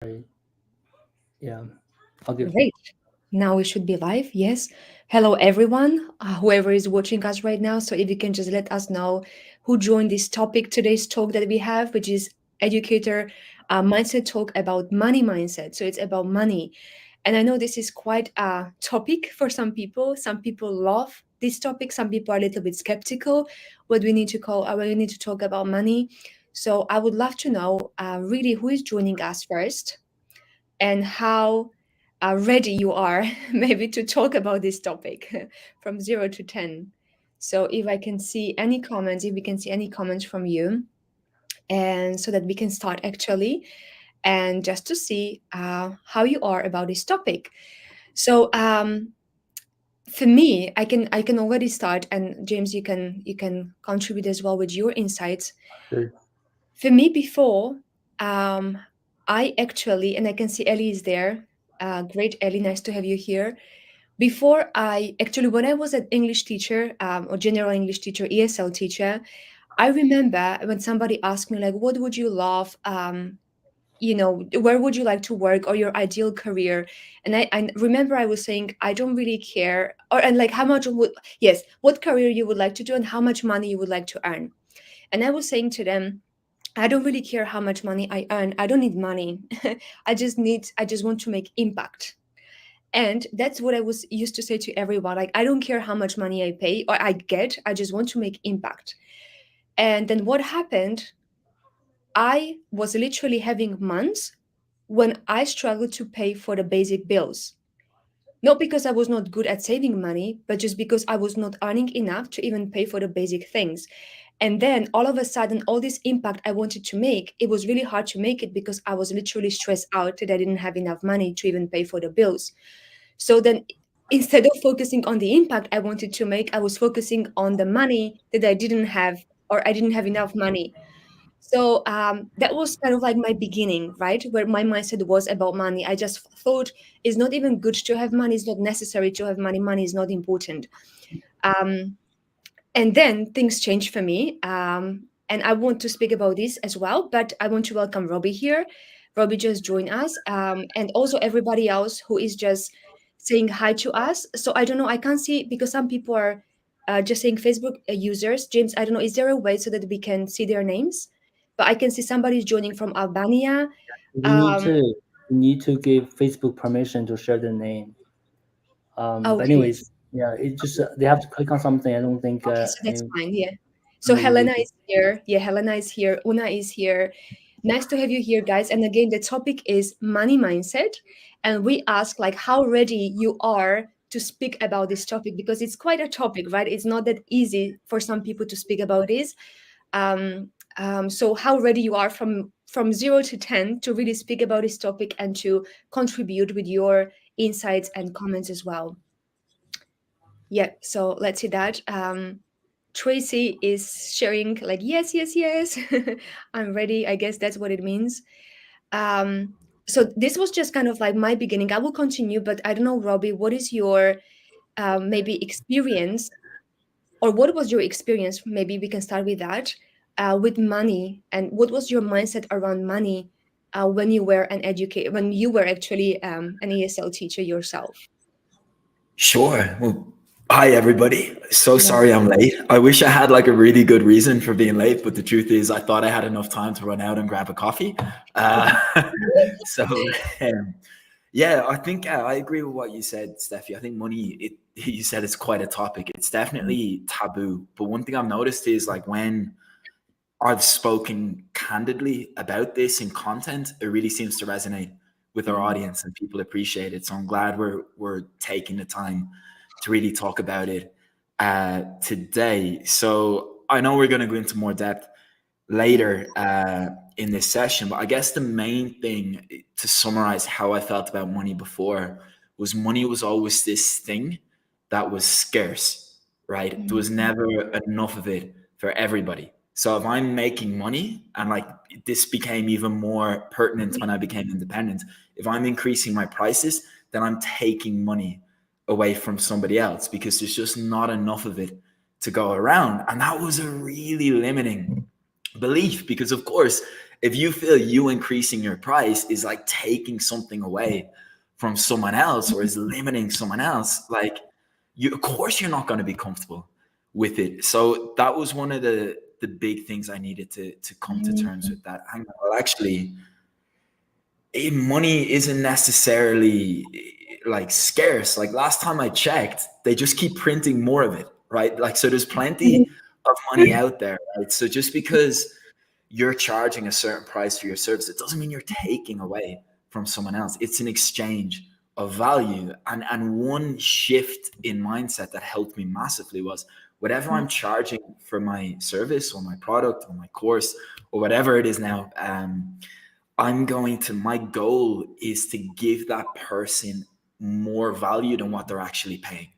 Right. Yeah. I'll give. Great. Now we should be live. Yes. Hello, everyone, whoever is watching us right now. So, if you can just let us know who joined this topic, today's talk that we have, which is Educator Mindset Talk about money mindset. So, it's about money. And I know this is quite a topic for some people. Some people love this topic. Some people are a little bit skeptical what we need to call, what we need to talk about money. So, I would love to know really who is joining us first and how ready you are maybe to talk about this topic from 0 to 10. So if I can see any comments, if we can see any comments from you, and so that we can start actually, and just to see how you are about this topic. So for me, I can already start, and James, you can contribute as well with your insights. Sure. For me, before, um, I actually, and I can see Ellie is there. Great, Ellie, nice to have you here. Before I actually, when I was an English teacher or general English teacher, ESL teacher, I remember when somebody asked me, like, what would you love? Where would you like to work or your ideal career? And I remember I was saying, I don't really care. And like, how much would, yes, what career you would like to do and how much money you would like to earn. And I was saying to them, I don't really care how much money I earn. I don't need money. I just want to make impact. And that's what I was used to say to everyone. Like, I don't care how much money I pay or I get. I just want to make impact. And then what happened? I was literally having months when I struggled to pay for the basic bills. Not because I was not good at saving money, but just because I was not earning enough to even pay for the basic things. And then all of a sudden, all this impact I wanted to make, it was really hard to make it because I was literally stressed out that I didn't have enough money to even pay for the bills. So then instead of focusing on the impact I wanted to make, I was focusing on the money that I didn't have, or I didn't have enough money. So that was kind of like my beginning, right? Where my mindset was about money. I just thought it's not even good to have money. It's not necessary to have money. Money is not important. Um, and then things changed for me. And I want to speak about this as well, but I want to welcome Robbie here. Robbie just joined us, and also everybody else who is just saying hi to us. So I don't know, I can't see because some people are just saying Facebook users. James, I don't know, is there a way so that we can see their names? But I can see somebody's joining from Albania. We need Um, to we need to give Facebook permission to share the name. But okay, anyways, yeah, it just they have to click on something. I don't think okay, so that's fine. Yeah. So anybody Helena would be. is here. Yeah, Helena is here. Una is here. Nice to have you here, guys. And again, the topic is money mindset. And we ask like how ready you are to speak about this topic because it's quite a topic, right? It's not that easy for some people to speak about this. Um, so how ready you are from 0 to 10 to really speak about this topic and to contribute with your insights and comments as well. Yeah, so let's see that. Tracy is sharing like yes, yes, yes. I'm ready. I guess that's what it means. Um, so this was just kind of like my beginning. I will continue, but I don't know, Robbie, what is your maybe experience, or what was your experience? Maybe we can start with that, with money, and what was your mindset around money when you were an educator, when you were actually an ESL teacher yourself? Sure. Well, hi everybody. So Yeah. sorry I'm late. I wish I had like a really good reason for being late, but the truth is I thought I had enough time to run out and grab a coffee. Uh, so um, yeah, I think I agree with what you said, Steffi. I think money, you said it's quite a topic. It's definitely taboo. But one thing I've noticed is like when I've spoken candidly about this in content, it really seems to resonate with our Mm. audience and people appreciate it. So I'm glad we're taking the time to really talk about it today. So I know we're going to go into more depth later in this session, but I guess the main thing to summarize how I felt about money before was money was always this thing that was scarce, right? There was Mm. never enough of it for everybody. So if I'm making money, and like this became even more pertinent when I became independent, if I'm increasing my prices, then I'm taking money away from somebody else because there's just not enough of it to go around. And that was a really limiting belief because, of course, If you feel you increasing your price is like taking something away from someone else or is limiting someone else, like you, of course, you're not going to be comfortable with it. So that was one of the big things I needed to come to terms with. That hang on, well, actually, money isn't necessarily like scarce. Like last time I checked, they just keep printing more of it, right? Like so, there's plenty of money out there, right? So just because you're charging a certain price for your service, it doesn't mean you're taking away from someone else. It's an exchange of value. And one shift in mindset that helped me massively was whatever I'm charging for my service or my product or my course or whatever it is now, my goal is to give that person more value than what they're actually paying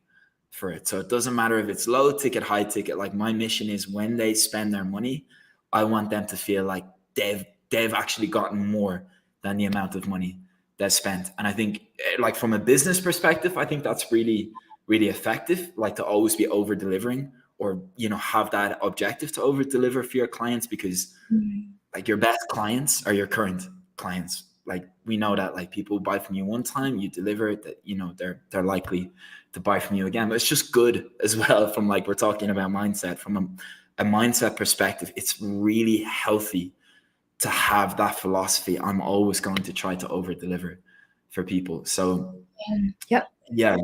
for it. So it doesn't matter if it's low ticket, high ticket. Like my mission is when they spend their money, I want them to feel like they've actually gotten more than the amount of money they've spent. And I think like from a business perspective, I think that's really, really effective. Like to always be over delivering or, have that objective to over deliver for your clients, because like your best clients are your current clients. Like we know that like people buy from you one time, you deliver it, that they're likely to buy from you again. But it's just good as well from like we're talking about mindset, from a mindset perspective. It's really healthy to have that philosophy. I'm always going to try to over deliver for people. So Yeah. yeah,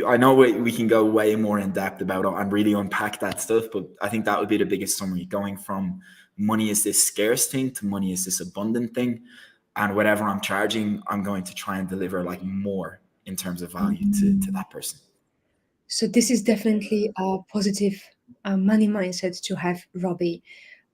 I know we can go way more in depth about it and really unpack that stuff, but I think that would be the biggest summary, going from money is this scarce thing to money is this abundant thing. And whatever I'm charging, I'm going to try and deliver like more in terms of value to that person. So this is definitely a positive money mindset to have, Robbie.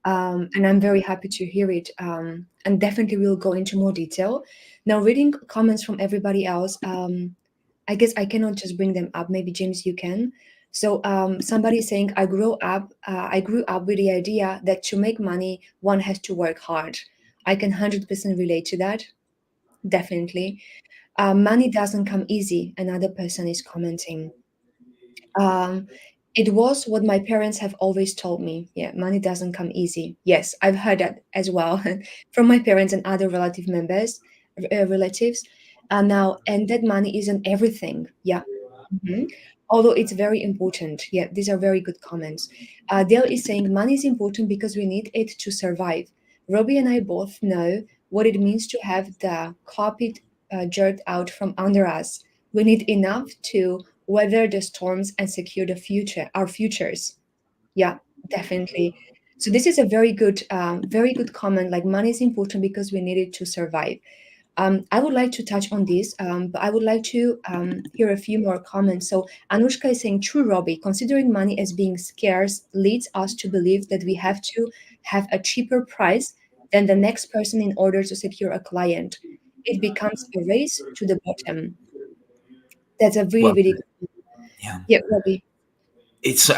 And I'm very happy to hear it. And definitely we'll go into more detail. Now, reading comments from everybody else, I guess I cannot just bring them up. Maybe James, you can. So somebody is saying, I grew up with the idea that to make money, one has to work hard. I can 100% relate to that. Definitely. Money doesn't come easy. Another person is commenting. Um, it was what my parents have always told me. Yeah, money doesn't come easy. Yes, I've heard that as well from my parents and other relatives. Now, and that money isn't everything. Yeah. Mhm. Although it's very important. Yeah, these are very good comments. Dale is saying money is important because we need it to survive. Robbie and I both know what it means to have the carpet jerked out from under us. We need enough to weather the storms and secure our futures. Yeah, definitely. So this is a very good comment. Like money is important because we need it to survive. I would like to touch on this, but I would like to hear a few more comments. So Anushka is saying, true, Robbie, considering money as being scarce leads us to believe that we have to have a cheaper price than the next person in order to secure a client. It becomes a race to the bottom. That's a really, Well, really good. yeah. Yeah, Robbie. It's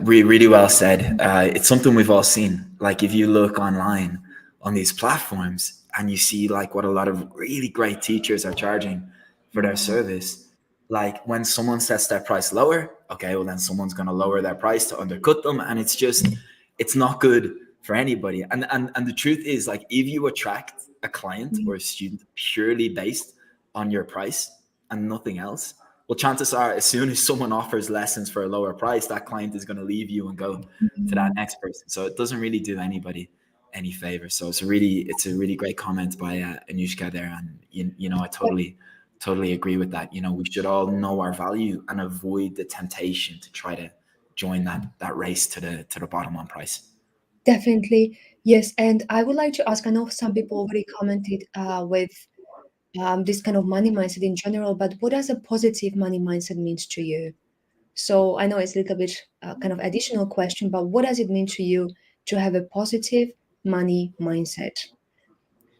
really well said. It's something we've all seen. Like if you look online on these platforms and you see like what a lot of really great teachers are charging for their service, like when someone sets their price lower, okay, well then someone's going to lower their price to undercut them, and it's not good for anybody. And the truth is, like if you attract a client or a student purely based on your price and nothing else, well, chances are, as soon as someone offers lessons for a lower price, that client is going to leave you and go to that next person. So it doesn't really do anybody any favor. So it's a really great comment by Anushka there, and I totally agree with that. We should all know our value and avoid the temptation to try to join that race to the bottom on price. Definitely, yes. And I would like to ask, I know some people already commented with this kind of money mindset in general, but what does a positive money mindset means to you? So I know it's a little bit kind of additional question, but what does it mean to you to have a positive money mindset?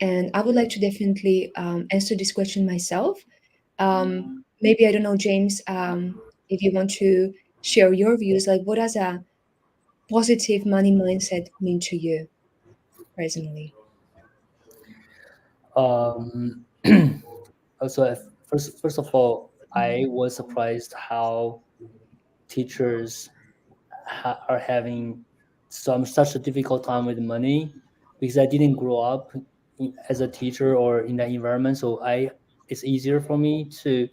And I would like to definitely answer this question myself. Maybe I don't know, James, if you want to share your views, like what does a positive money mindset mean to you personally? Um, also, first of all, I was surprised how teachers are having such a difficult time with money, because I didn't grow up as a teacher or in that environment. So it's easier for me to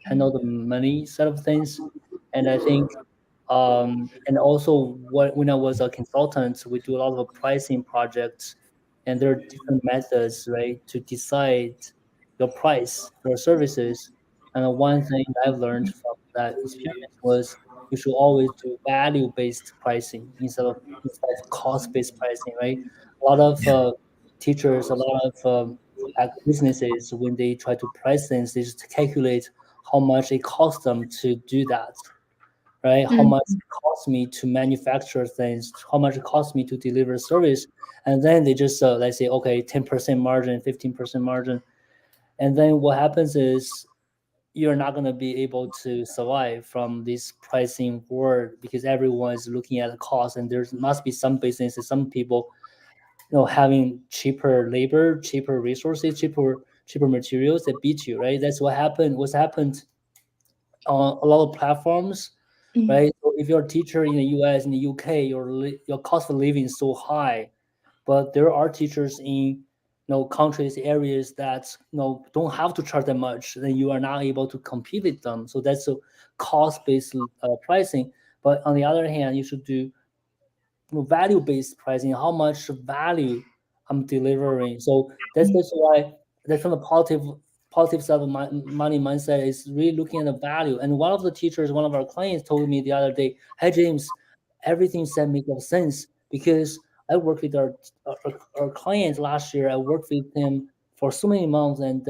handle the money side of things. And I think, and also when I was a consultant, we do a lot of pricing projects, and there are different methods, right, to decide your price for your services. And one thing I've learned from that experience was you should always do value-based pricing instead of cost-based pricing, right? A lot of Yeah. teachers, a lot of businesses, when they try to price things, they just calculate how much it costs them to do that, right? How much Mm, it costs me to manufacture things, how much it costs me to deliver service, and then they just let's say, okay, 10% margin, 15% margin, and then what happens is you're not going to be able to survive from this pricing war because everyone is looking at the cost, and there must be some businesses, some people, having cheaper labor, cheaper resources, cheaper materials that beat you, right? That's what's happened on a lot of platforms, mm, right? So if you're a teacher in the US, in the UK, your cost of living is so high, but there are teachers in countries, areas that don't have to charge that much, then you are not able to compete with them. So that's a cost-based pricing. But on the other hand, you should do value-based pricing, how much value I'm delivering. So that's why that's from the positive side of my money mindset is really looking at the value. And one of the teachers, one of our clients told me the other day, "Hey James, everything said make no sense because I worked with our client last year. I worked with him for so many months, and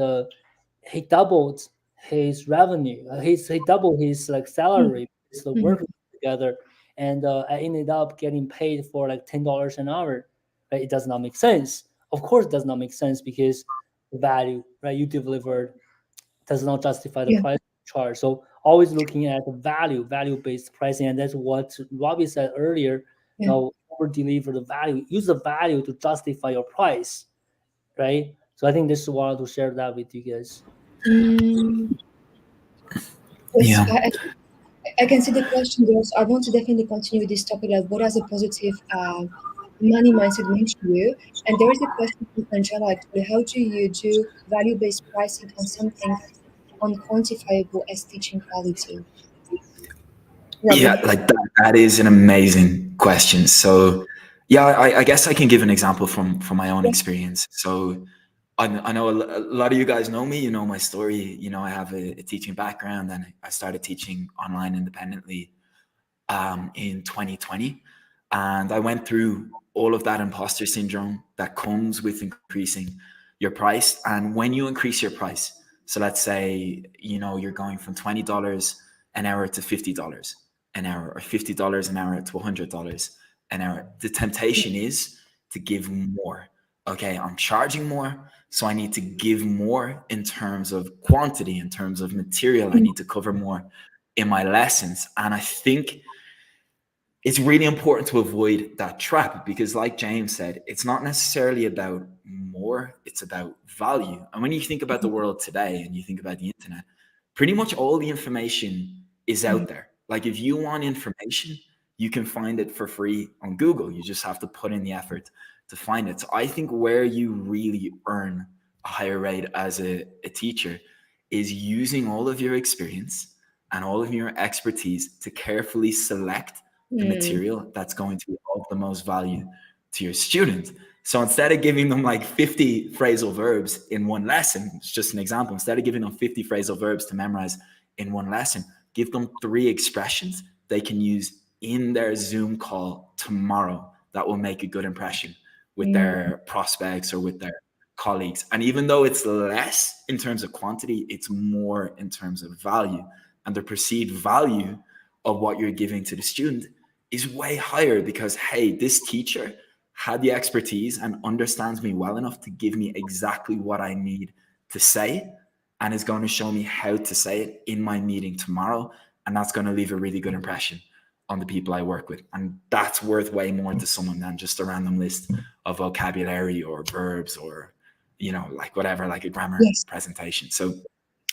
he doubled his revenue. He doubled his like mm, salary. So mm, working together, and I ended up getting paid for like $10 an hour. Right? It does not make sense. Of course, it does not make sense because the value, right, you delivered does not justify the yeah, price charge. So always looking at the value-based pricing, and that's what Robbie said earlier. yeah. Over deliver the value, use the value to justify your price, right? So I think this is what I want to share that with you guys. Mm, yes, Yeah. I can see the question there. So I want to definitely continue with this topic. Like, what does a positive money mindset mean to you? And there is a question from Angela actually. How do you do value-based pricing on something as unquantifiable as teaching quality? Yeah, Robbie. like that is an amazing question. So, yeah, I guess I can give an example from my own Yeah. experience. So, I know a lot of you guys know me. You know my story. You know I have a teaching background, and I started teaching online independently in 2020. And I went through all of that imposter syndrome that comes with increasing your price. And when you increase your price, so let's say, you're going from $20 an hour to $50 an hour, or $50 an hour to $100 an hour, the temptation is to give more. Okay, I'm charging more, so I need to give more in terms of quantity, in terms of material. I Mm, need to cover more in my lessons. And I think it's really important to avoid that trap because, like James said, it's not necessarily about more, it's about value. And when you think about the world today and you think about the internet, pretty much all the information is mm, out there. Like, if you want information, you can find it for free on Google. You just have to put in the effort to find it. So I think where you really earn a higher rate as a teacher is using all of your experience and all of your expertise to carefully select the mm, material that's going to be of the most value to your student. So instead of giving them like 50 phrasal verbs in one lesson, it's just an example, instead of giving them 50 phrasal verbs to memorize in one lesson, give them 3 expressions they can use in their Zoom call tomorrow that will make a good impression with mm, their prospects or with their colleagues. And even though it's less in terms of quantity, it's more in terms of value. And the perceived value of what you're giving to the student is way higher because, hey, this teacher had the expertise and understands me well enough to give me exactly what I need to say and is going to show me how to say it in my meeting tomorrow. And that's going to leave a really good impression on the people I work with. And that's worth way more to someone than just a random list of vocabulary or verbs or, like whatever, like a grammar yes. presentation. So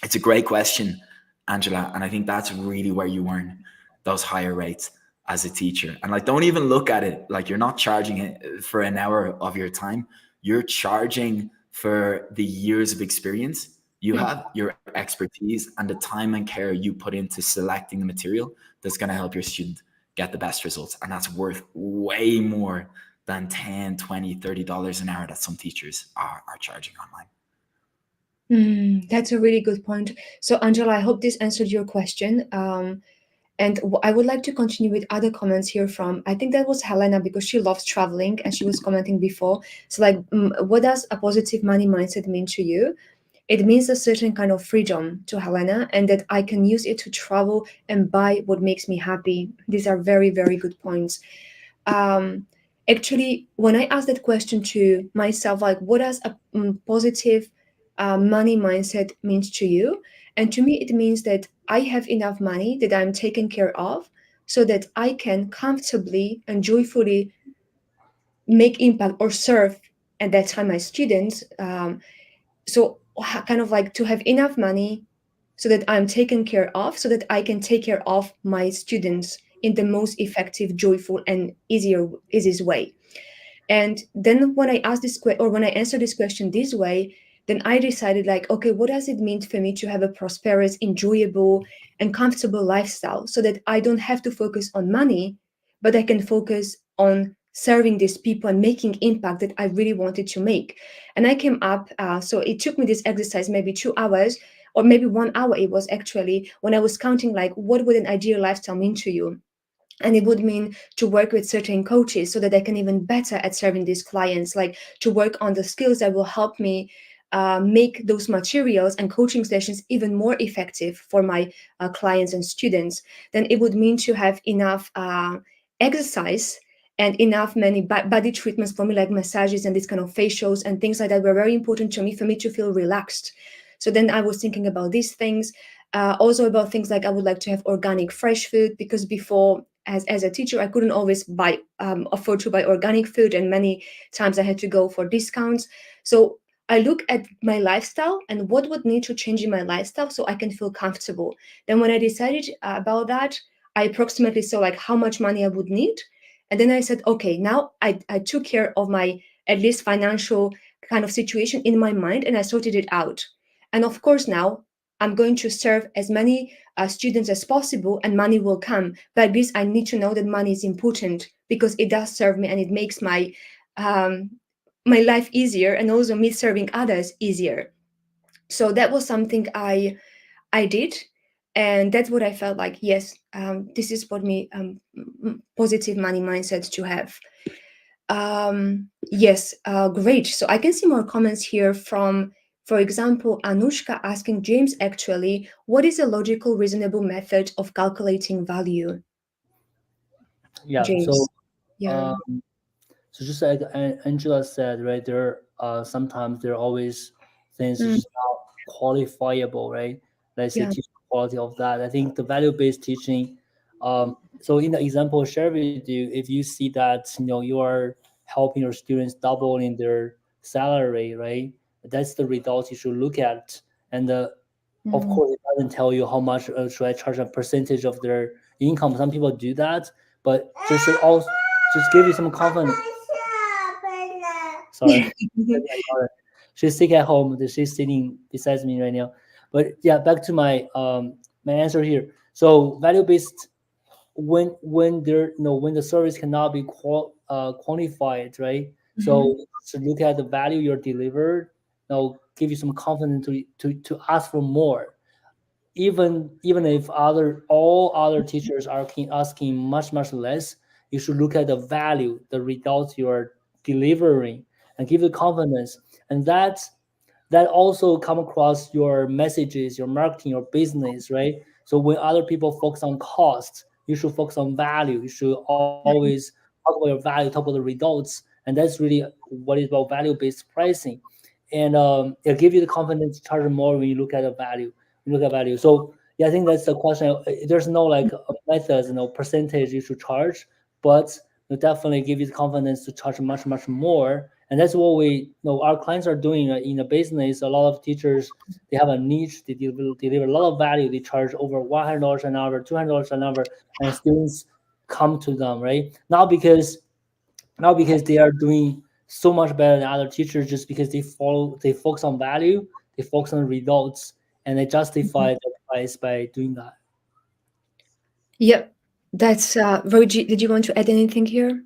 it's a great question, Angela. And I think that's really where you earn those higher rates as a teacher. And like, don't even look at it like you're not charging it for an hour of your time. You're charging for the years of experience you have, your expertise, and the time and care you put into selecting the material that's going to help your student get the best results. And that's worth way more than 10, 20, $30 an hour that some teachers are charging online. That's a really good point. So, Angela, I hope this answered your question. And I would like to continue with other comments here from, I think that was Helena, because she loves traveling and she was commenting before. So, like, what does a positive money mindset mean to you? It means a certain kind of freedom to Helena, and that I can use it to travel and buy what makes me happy. These are very, very good points. um, Actually, when I asked that question to myself, like, what does a positive money mindset means to you? And to me, it means that I have enough money that I'm taken care of, so that I can comfortably and joyfully make impact or serve at that time my students. So kind of like to have enough money so that I'm taken care of, so that I can take care of my students in the most effective, joyful, and easiest way. And then when I asked this question, or when I answered this question this way, then I decided, like, okay, what does it mean for me to have a prosperous, enjoyable, and comfortable lifestyle, so that I don't have to focus on money, but I can focus on serving these people and making impact that I really wanted to make. And I came up, so it took me this exercise maybe 2 hours, or maybe 1 hour. It was actually when I was counting, like, what would an ideal lifestyle mean to you? And it would mean to work with certain coaches so that I can even better at serving these clients, like to work on the skills that will help me make those materials and coaching sessions even more effective for my clients and students. Then it would mean to have enough exercise and enough many body treatments for me, like massages and these kind of facials and things like that were very important to me, for me to feel relaxed. So then I was thinking about these things, also about things like I would like to have organic fresh food, because before, as a teacher, I couldn't always buy afford to buy organic food, and many times I had to go for discounts. So I look at my lifestyle and what would need to change in my lifestyle so I can feel comfortable. Then when I decided about that, I approximately saw like how much money I would need. And then I said, okay, now I took care of my at least financial kind of situation in my mind, and I sorted it out. And of course, now I'm going to serve as many students as possible, and money will come. But at least I need to know that money is important, because it does serve me and it makes um, my life easier, and also me serving others easier. So that was something I did, and that's what I felt like. Yes, this is what me positive money mindset to have. Yes, great. So I can see more comments here from, for example, Anushka asking James, actually, what is a logical, reasonable method of calculating value? Yeah. So James. Yeah. um, so just like Angela said, right, there sometimes there are always things that's Mm, just not qualifiable, right? Let's say yeah. teaching quality of that. I think the value-based teaching. So in the example I share with you, if you see that you are helping your students double in their salary, right? That's the results you should look at. And of Mm. course, it doesn't tell you how much should I charge a percentage of their income. Some people do that, but just to also just give you some confidence. Sorry, she's sick at home. She's sitting beside me right now. But yeah, back to my answer here. So value based, when there when the service cannot be quantified, right? Mhm. So to look at the value you're delivered, give you some confidence to ask for more, even if all other teachers are asking much less. You should look at the value, the results you are delivering, and give the confidence. And that also come across your messages, your marketing, your business, right? So when other people focus on cost, you should focus on value. You should always talk about your value, talk about the results. And that's really what is about value-based pricing. And it'll give you the confidence to charge more when you look at the value. You look at value. So yeah, I think that's the question. There's no like a method, percentage you should charge, but it definitely give you the confidence to charge much more. And that's what we our clients are doing in the business. A lot of teachers, they have a niche, they deliver a lot of value, they charge over $100 an hour, $200 an hour, and students come to them, right? Not because they are doing so much better than other teachers just because they focus on value, they focus on results, and they justify Mhm. their price by doing that. Yep, that's Roji. Did you want to add anything here?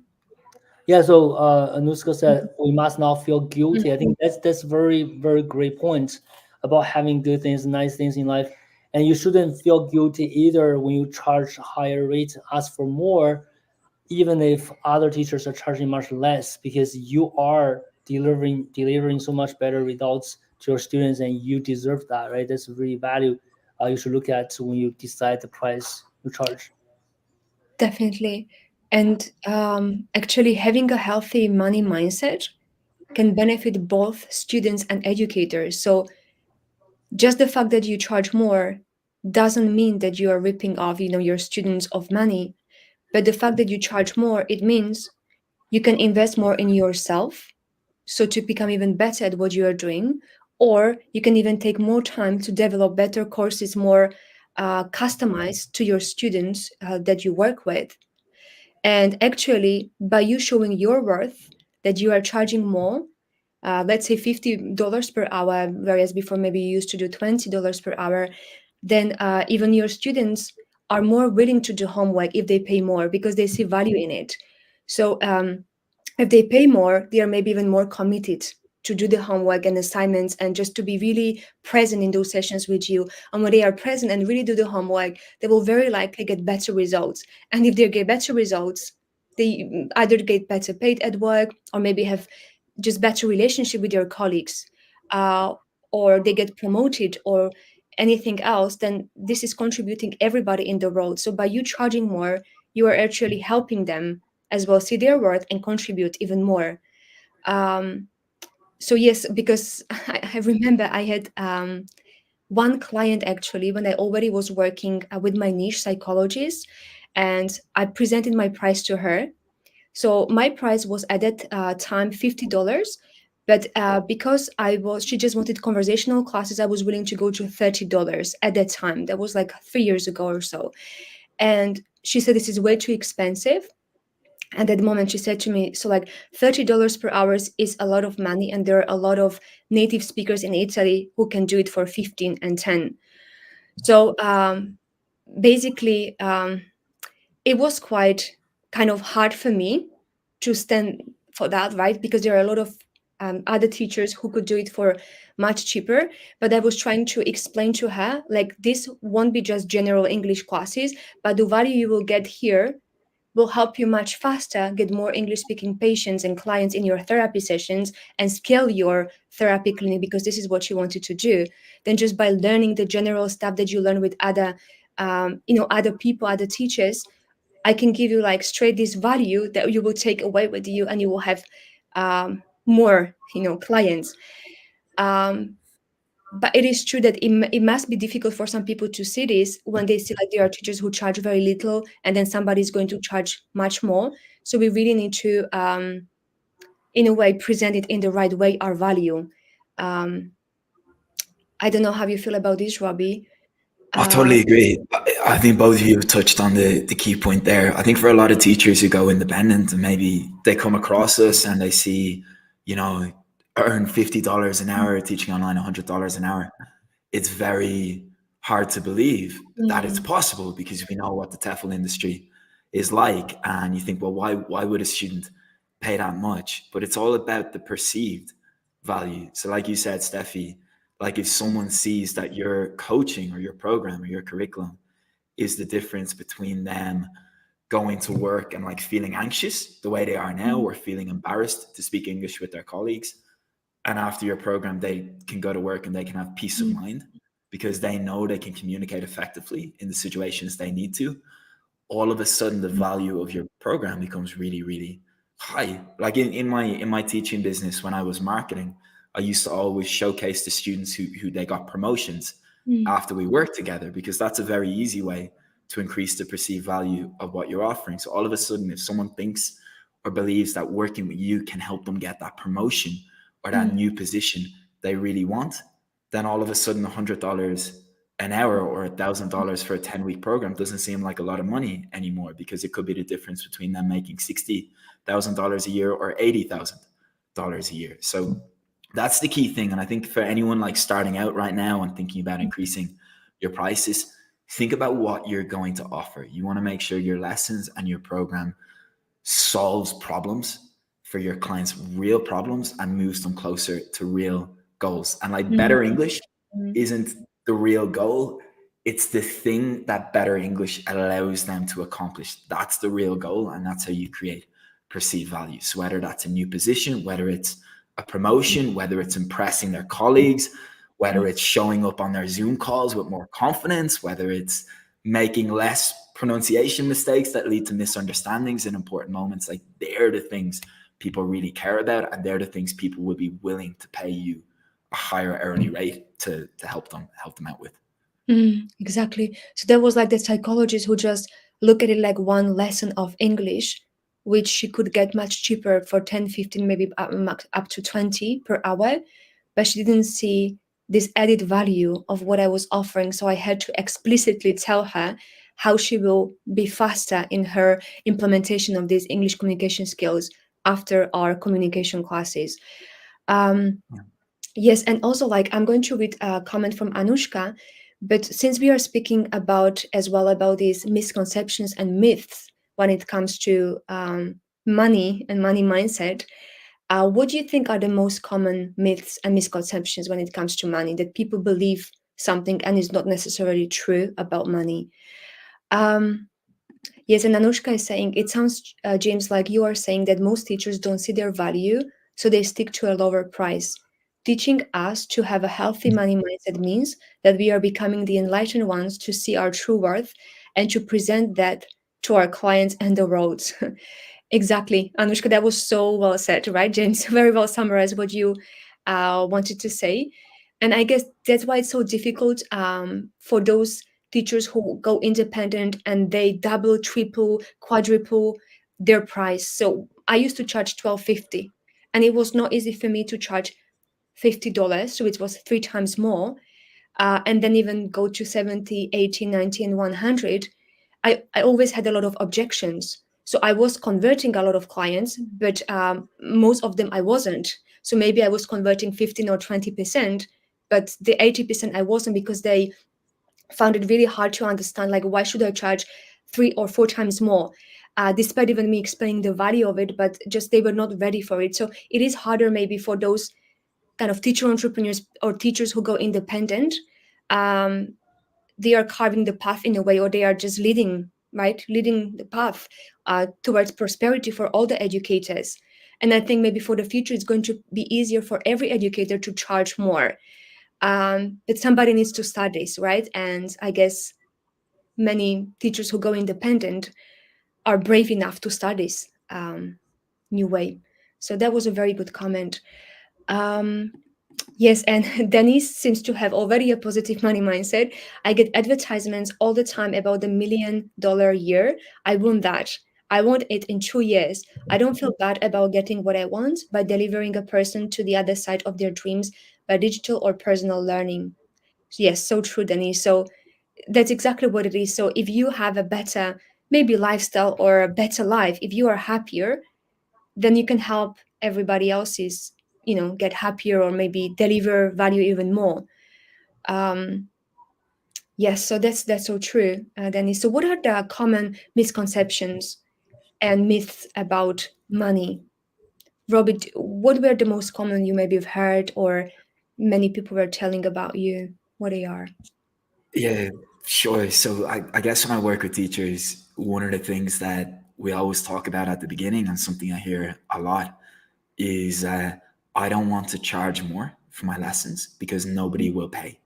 Yeah, so Anuska said Mhm. we must not feel guilty. I think that's very great point about having good things, nice things in life, and you shouldn't feel guilty either when you charge higher rates, ask for more, even if other teachers are charging much less, because you are delivering so much better results to your students, and you deserve that, right? That's really value you should look at when you decide the price you charge. Definitely. And actually, having a healthy money mindset can benefit both students and educators. So, just the fact that you charge more doesn't mean that you are ripping off, your students of money. But the fact that you charge more, it means you can invest more in yourself, so to become even better at what you are doing, or you can even take more time to develop better courses, more customized to your students that you work with. And actually, by you showing your worth, that you are charging more, let's say $50 per hour, whereas before maybe you used to do $20 per hour, then even your students are more willing to do homework if they pay more because they see value in it. So if they pay more, they are maybe even more committed to do the homework and assignments and just to be really present in those sessions with you. And when they are present and really do the homework, they will very likely get better results. And if they get better results, they either get better paid at work or maybe have just better relationship with your colleagues, uh, or they get promoted or anything else, then this is contributing everybody in the world. So by you charging more, you are actually helping them as well see their worth and contribute even more. Um, so yes, because I remember I had one client actually when I already was working with my niche psychologist, and I presented my price to her. So my price was at that time $50, but because she just wanted conversational classes, I was willing to go to $30 at that time. That was like 3 years ago or so, and she said this is way too expensive. At that moment, she said to me, "So like $30 per hour is a lot of money, and there are a lot of native speakers in Italy who can do it for 15 and 10." So basically, it was quite kind of hard for me to stand for that, right? Because there are a lot of other teachers who could do it for much cheaper. But I was trying to explain to her, like, this won't be just general English classes, but the value you will get here will help you much faster get more English speaking patients and clients in your therapy sessions and scale your therapy clinic, because this is what you wanted to do, than just by learning the general stuff that you learn with other other people, other teachers. I can give you like straight this value that you will take away with you, and you will have more, clients. Um, but it is true that it must be difficult for some people to see this when they see like there are teachers who charge very little, and then somebody is going to charge much more. So we really need to, in a way, present it in the right way, our value. Um, I don't know how you feel about this, Robbie. I Uh, totally agree. I think both of you have touched on the key point there. I think for a lot of teachers who go independent and maybe they come across us and they see, you know, earn $50 an hour teaching online, $100 an hour, it's very hard to believe that it's mm, possible because we know what the TEFL industry is like. And you think, well, why would a student pay that much? But it's all about the perceived value. So like you said, Steffi, like if someone sees that your coaching or your program or your curriculum is the difference between them going to work and like feeling anxious the way they are now, mm, or feeling embarrassed to speak English with their colleagues, and after your program they can go to work and they can have peace of mm, mind because they know they can communicate effectively in the situations they need to, all of a sudden the mm, value of your program becomes really, really high. Like in my teaching business, when I was marketing, I used to always showcase the students who they got promotions mm, after we worked together, because that's a very easy way to increase the perceived value of what you're offering. So all of a sudden, if someone thinks or believes that working with you can help them get that promotion or that mm, new position they really want, then all of a sudden $100 an hour or $1,000 for a 10-week program doesn't seem like a lot of money anymore, because it could be the difference between them making $60,000 a year or 80,000. a year. So that's the key thing. And I think for anyone like starting out right now and thinking about increasing your prices, think about what you're going to offer. You want to make sure your lessons and your program solves problems for your clients, real problems, and moves them closer to real goals. And like better Mhm. English isn't the real goal. It's the thing that better English allows them to accomplish. That's the real goal. And that's how you create perceived value. So whether that's a new position, whether it's a promotion, whether it's impressing their colleagues, whether it's showing up on their Zoom calls with more confidence, whether it's making less pronunciation mistakes that lead to misunderstandings in important moments, like they're the things people really care about, and they're the things people will be willing to pay you a higher hourly rate to help them out with. Exactly. So there was like the psychologist who just look at it like one lesson of English, which she could get much cheaper for 10, 15, maybe up to 20 per hour. But she didn't see this added value of what I was offering. So I had to explicitly tell her how she will be faster in her implementation of these English communication skills after our communication classes. Um, Yes, and also like I'm going to read a comment from Anushka, but since we are speaking about as well about these misconceptions and myths when it comes to money and money mindset, what do you think are the most common myths and misconceptions when it comes to money that people believe something and is not necessarily true about money? Um, Yes, and Anushka is saying it sounds, James, like you are saying that most teachers don't see their value, so they stick to a lower price. Teaching us to have a healthy money mindset means that we are becoming the enlightened ones to see our true worth and to present that to our clients and the world. Exactly. Anushka, that was so well said, right, James? Very well summarized what you wanted to say. And I guess that's why it's so difficult for those teachers who go independent and they double, triple, quadruple their price. So I used to charge 12.50, and it was not easy for me to charge $50, so it was three times more, and then even go to 70, 80, 90, and 100. I always had a lot of objections. So I was converting a lot of clients, but most of them I wasn't. So maybe I was converting 15 or 20%, but the 80% I wasn't, because they found it really hard to understand, like, why should I charge three or four times more? Despite even me explaining the value of it, but just they were not ready for it. So it is harder maybe for those kind of teacher entrepreneurs or teachers who go independent. Um, they are carving the path in a way, or they are just leading, right, leading the path towards prosperity for all the educators. And I think maybe for the future it's going to be easier for every educator to charge more, but somebody needs to start this, right? And I guess many teachers who go independent are brave enough to start this new way. So that was a very good comment. um, Yes, and Denise seems to have already a positive money mindset. I get advertisements all the time about the $1 million a year. I want that. I want it in 2 years. I don't feel bad about getting what I want by delivering a person to the other side of their dreams by digital or personal learning. Yes, so true, Denise. So that's exactly what it is. So if you have a better, maybe lifestyle or a better life, if you are happier, then you can help everybody else's, get happier or maybe deliver value even more. um yes, so that's so true, Dennis. So what are the common misconceptions and myths about money? Robert, what were the most common you maybe have heard, or many people were telling about you, what they are? Yeah, sure. So I guess when I work with teachers, one of the things that we always talk about at the beginning, and something I hear a lot, is I don't want to charge more for my lessons because nobody will pay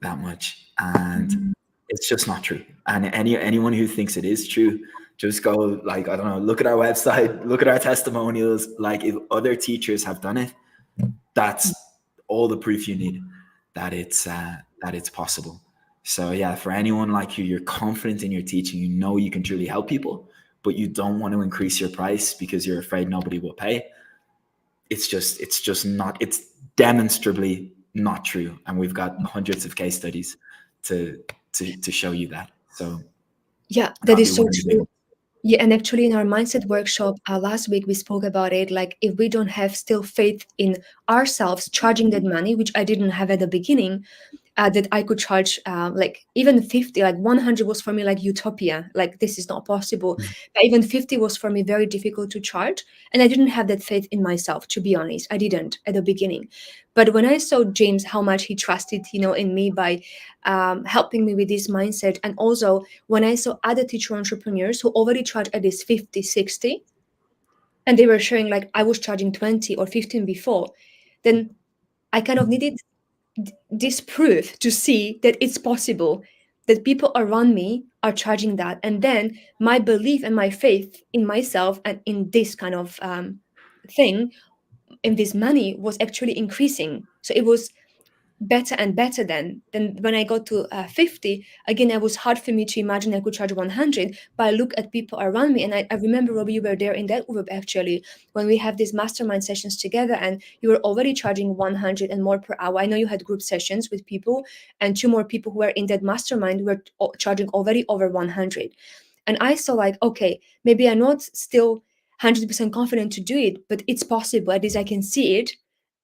that much. And it's just not true. And anyone who thinks it is true, just go, like, I don't know, look at our website, look at our testimonials. Like, if other teachers have done it, that's all the proof you need that it's possible. So yeah, for anyone like you, you're confident in your teaching, you know you can truly help people, but you don't want to increase your price because you're afraid nobody will pay. It's just not, it's demonstrably not true, and we've got hundreds of case studies to show you that. So Yeah, that that'd be is so one of the big true. ones. Yeah, and actually, in our mindset workshop last week, we spoke about it. Like, if we don't have still faith in ourselves charging that money, which I didn't have at the beginning, that I could charge like even 50, like 100 was for me like utopia, like this is not possible. But even 50 was for me very difficult to charge. And I didn't have that faith in myself, to be honest. I didn't at the beginning. But when I saw James, how much he trusted, in me by helping me with this mindset. And also when I saw other teacher entrepreneurs who already charge at least 50, 60, and they were sharing like I was charging 20 or 15 before, then I kind of needed this proof to see that it's possible, that people around me are charging that, and then my belief and my faith in myself and in this kind of thing, in this money, was actually increasing. So it was better and better. Then when I got to 50 again, it was hard for me to imagine I could charge 100. But I look at people around me, and I remember, Robbie, you were there in that group actually, when we have these mastermind sessions together, and you were already charging 100 and more per hour. I know you had group sessions with people, and two more people who were in that mastermind were charging already over 100. And I saw like, okay, maybe I'm not still 100% confident to do it, but it's possible. At least I can see it,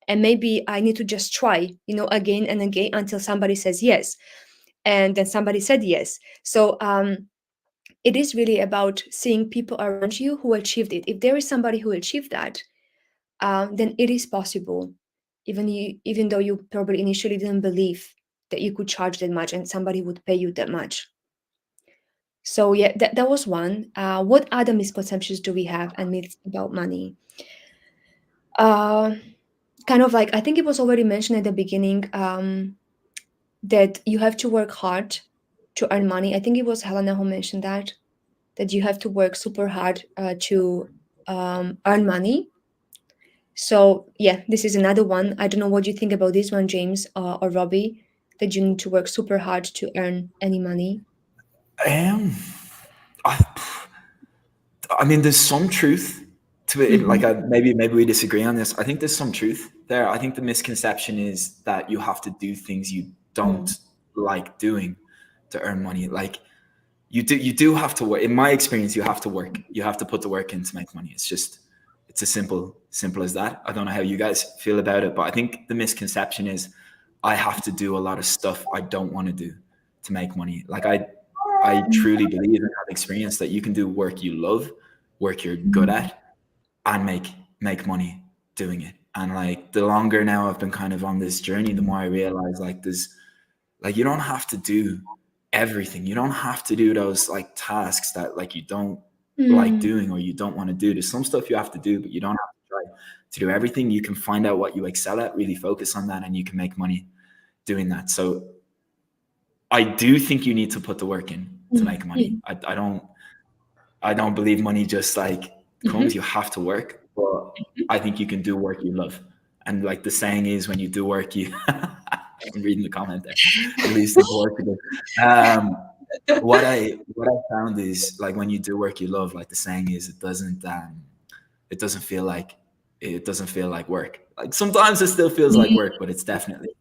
and maybe I need to just try, again and again until somebody says yes. And then somebody said yes. So it is really about seeing people around you who achieved it. If there is somebody who achieved that, then it is possible, even though you probably initially didn't believe that you could charge that much and somebody would pay you that much. So yeah, that was one. What other misconceptions do we have and myths about money? uh, Kind of like, I think it was already mentioned at the beginning, that you have to work hard to earn money. I think it was Helena who mentioned that you have to work super hard to earn money. So yeah, this is another one. I don't know what you think about this one, James, or Robbie, that you need to work super hard to earn any money. Um, I, I mean, there's some truth to it. Mm-hmm. Like, maybe we disagree on this. I think there's some truth there. I think the misconception is that you have to do things you don't like doing to earn money. Like, you do have to work. In my experience, you have to work. You have to put the work in to make money. It's as simple as that. I don't know how you guys feel about it, but I think the misconception is I have to do a lot of stuff I don't want to do to make money. Like, I truly believe and have experienced that you can do work you love, work you're good at, and make money doing it. And like, the longer now I've been kind of on this journey, the more I realize, like, you don't have to do everything. You don't have to do those like tasks that like you don't like Mm. doing or you don't want to do. There's some stuff you have to do, but you don't have to try to do everything. You can find out what you excel at, really focus on that, and you can make money doing that. So I do think you need to put the work in to make money. Mm. I don't believe money just like Mhm. comes. You have to work, but I think you can do work you love. And like the saying is, when you do work, you. I'm reading the comment there. At least in Portugal. Um, what I found is, like, when you do work you love, like the saying is, it doesn't feel like work. Like, sometimes it still feels like work, but it's definitely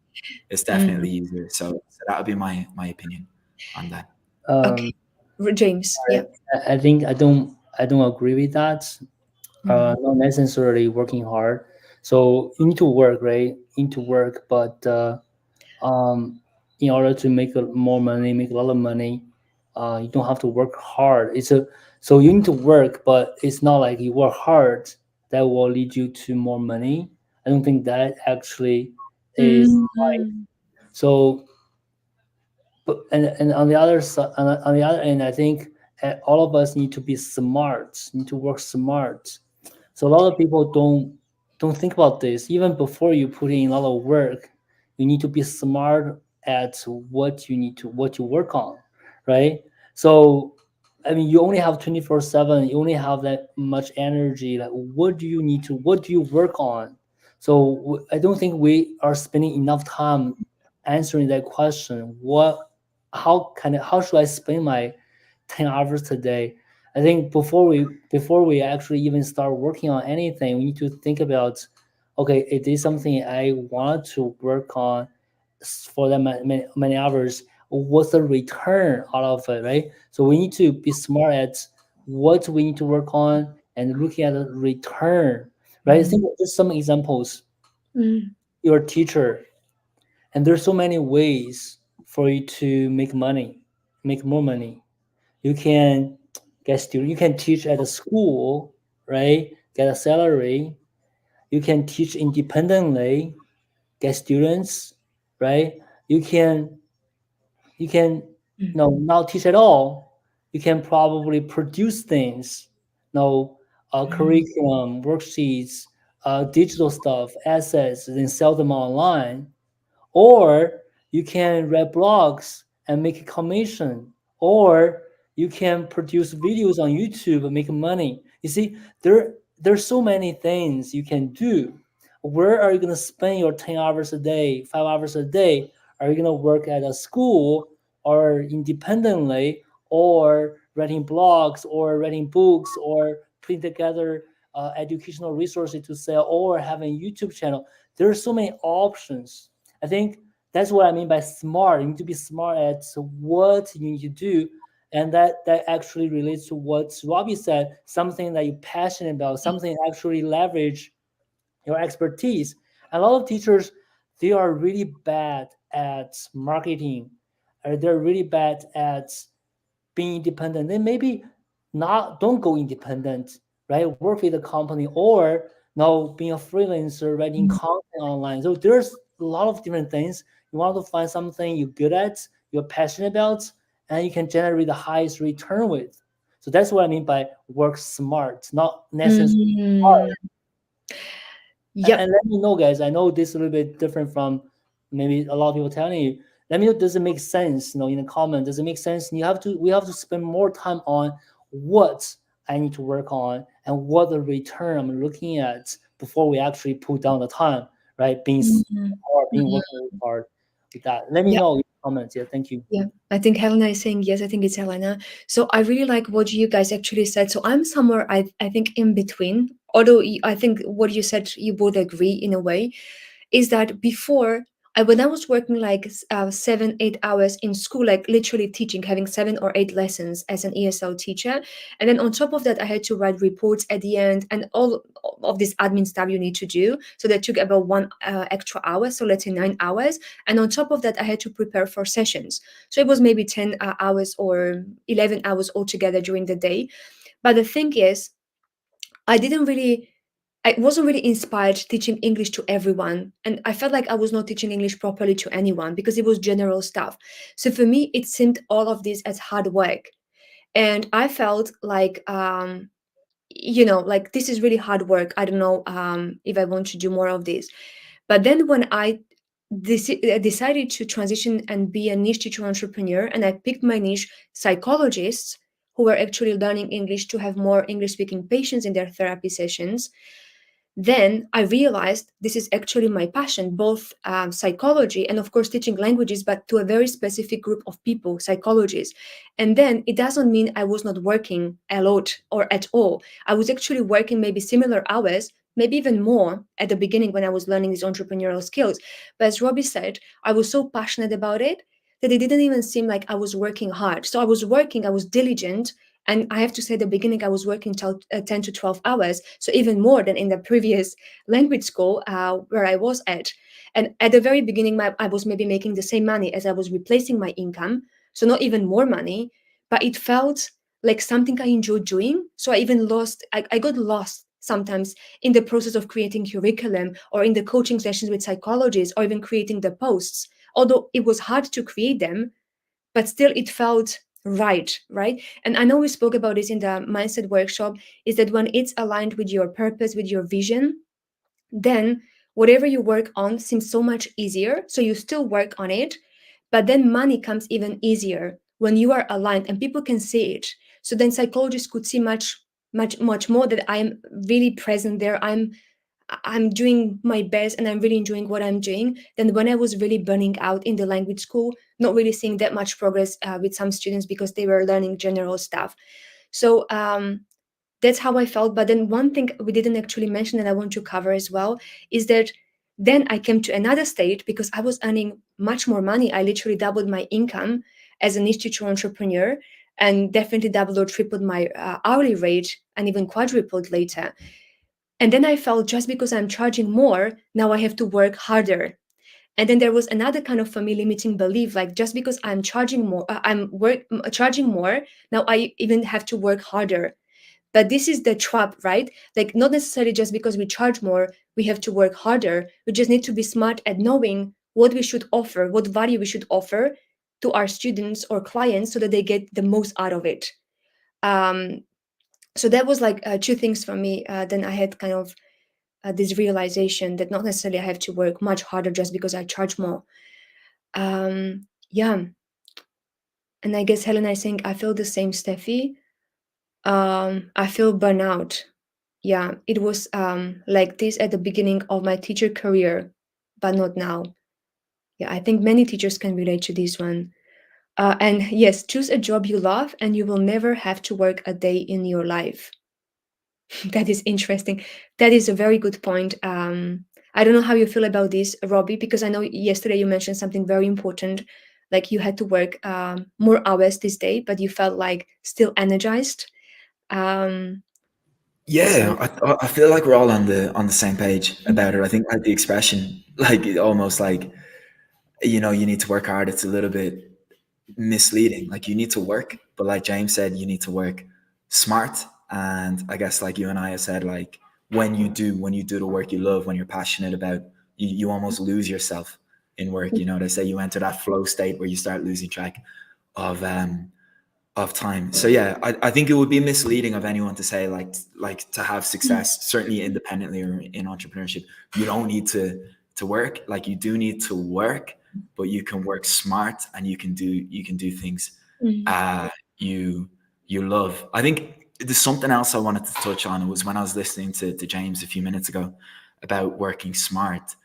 Mm. easier. So that would be my opinion on that. Okay, Um, James. Yeah. I think I don't agree with that. Mm. Not necessarily working hard. So you need to work, right? You need to work, but um, in order to make more money, make a lot of money, you don't have to work hard. So you need to work, but it's not like you work hard that will lead you to more money. I don't think that actually is right. Mm. So, but and on the other side, on the other end, I think all of us need to be smart, need to work smart. So a lot of people don't think about this. Even before you put in a lot of work, you need to be smart at what you work on, right? So I mean, you only have 24/7. You only have that much energy. Like, what do you work on? So I don't think we are spending enough time answering that question. How should I spend my 10 hours today? I think before we actually even start working on anything, we need to think about, okay, is this something I want to work on for that many hours? What's the return out of it, right? So we need to be smart at what we need to work on, and looking at the return, right? Mm. Think of just some examples. Mm. You're a teacher, and there's so many ways for you to make money, make more money. You can get student, you can teach at a school, right? Get a salary. You can teach independently, get students, right? You can Mm. no not teach at all. You can probably produce things, no Mm. curriculum, worksheets, digital stuff, assets, and sell them online. Or you can write blogs and make a commission, or you can produce videos on YouTube and make money. You see, there's so many things you can do. Where are you going to spend your 10 hours a day, 5 hours a day? Are you going to work at a school or independently, or writing blogs or writing books or putting together educational resources to sell, or having a YouTube channel? There are so many options. I think that's what I mean by smart. You need to be smart at what you need to do. And that actually relates to what Robbie said, something that you're passionate about, something actually leverage your expertise. A lot of teachers, they are really bad at marketing, or they're really bad at being independent. Then maybe not don't go independent, right? Work with a company, or now being a freelancer, writing Mm. content online. So there's a lot of different things. You want to find something you're good at, you're passionate about, and you can generate the highest return with. So that's what I mean by work smart, not necessarily Mm. hard. Yep. And let me know, guys. I know this is a little bit different from maybe a lot of people telling you. Let me know, does it make sense? In the comment, does it make sense? And we have to spend more time on what I need to work on and what the return I'm looking at before we actually put down the time, right? Mm. Hard, being Mm. working really hard with that. Let me Yep. know in the comments. Yeah, thank you. Yeah, I think Helena is saying yes. I think it's Helena. So I really like what you guys actually said. So I'm somewhere, I think, in between. Although I think what you said, you both agree in a way, is that before, when I was working like 7, 8 hours in school, like literally teaching, having 7 or 8 lessons as an ESL teacher, and then on top of that, I had to write reports at the end and all of this admin stuff you need to do. So that took about 1 extra hour. So let's say 9 hours, and on top of that, I had to prepare for sessions. So it was maybe 10 hours or 11 hours altogether during the day. But the thing is, I didn't really I wasn't really inspired teaching English to everyone. And I felt like I was not teaching English properly to anyone because it was general stuff. So for me, it seemed all of this as hard work. And I felt like, like this is really hard work. I don't know if I want to do more of this. But then when I decided to transition and be a niche teacher entrepreneur, and I picked my niche, psychologists who were actually learning English to have more English speaking patients in their therapy sessions, then I realized this is actually my passion, both psychology and, of course, teaching languages, but to a very specific group of people, psychologists. And then it doesn't mean I was not working a lot or at all. I was actually working maybe similar hours, maybe even more at the beginning when I was learning these entrepreneurial skills. But as Robbie said, I was so passionate about it that it didn't even seem like I was working hard. So I was working, I was diligent, and I have to say, at the beginning, I was working till 10 to 12 hours. So even more than in the previous language school where I was at. And at the very beginning, I was maybe making the same money as I was replacing my income. So not even more money, but it felt like something I enjoyed doing. So I got lost sometimes in the process of creating curriculum or in the coaching sessions with psychologists or even creating the posts. Although it was hard to create them, but still it felt right. And I know we spoke about this in the mindset workshop, is that when it's aligned with your purpose, with your vision, then whatever you work on seems so much easier. So you still work on it, but then money comes even easier when you are aligned and people can see it. So then psychologists could see much more that I'm really present there. I'm doing my best and I'm really enjoying what I'm doing than when I was really burning out in the language school, not really seeing that much progress with some students because they were learning general stuff. So that's how I felt. But then one thing we didn't actually mention that I want to cover as well is that then I came to another state because I was earning much more money. I literally doubled my income as a niche teacher entrepreneur. and definitely doubled or tripled my hourly rate and even quadrupled later. And then I felt just because I'm charging more, now I have to work harder. And then there was another kind of for me limiting belief, like just because I'm charging more, charging more, now I even have to work harder. But this is the trap, right? Like, not necessarily just because we charge more, we have to work harder. We just need to be smart at knowing what we should offer, what value we should offer to our students or clients so that they get the most out of it. Um, so that was like two things for me. Then I had kind of this realization that not necessarily I have to work much harder just because I charge more. Yeah. And I guess Helen, I think I feel the same, Steffi. I feel burnout. Yeah, it was like this at the beginning of my teacher career, but not now. Yeah, I think many teachers can relate to this one. And yes, choose a job you love, and you will never have to work a day in your life. That is interesting. That is a very good point. I don't know how you feel about this, Robbie, because I know yesterday you mentioned something very important, like you had to work more hours this day, but you felt like still energized. Um, Yeah, so, I feel like we're all on the same page about it. I think like the expression, like almost like you need to work hard. It's a little bit misleading. Like you need to work, but like James said, you need to work smart. And I guess like you and I have said, like when you do the work you love, when you're passionate about, you almost lose yourself in work. You know, they say you enter that flow state where you start losing track of time. So yeah, I think it would be misleading of anyone to say like to have success, certainly independently or in entrepreneurship, you don't need to work. Like you do need to work, but you can work smart and you can do things mm, uh you you love. I think there's something else I wanted to touch on. It was when I was listening to James a few minutes ago about working smart.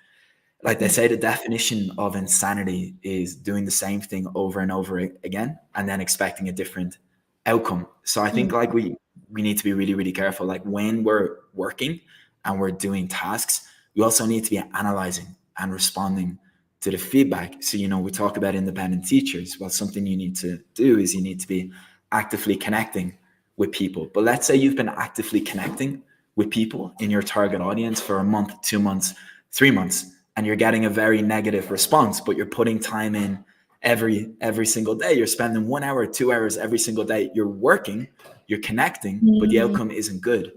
Like they mm, say, the definition of insanity is doing the same thing over and over again and then expecting a different outcome. So I think mm, like we need to be really really careful. Like when we're working and we're doing tasks, we also need to be analyzing and responding to the feedback. So we talk about independent teachers. Well, something you need to do is you need to be actively connecting with people. But let's say you've been actively connecting with people in your target audience for a month, 2 months, 3 months, and you're getting a very negative response, but you're putting time in every single day. You're spending 1 hour, 2 hours every single day. You're working, you're connecting, but the mm, outcome isn't good.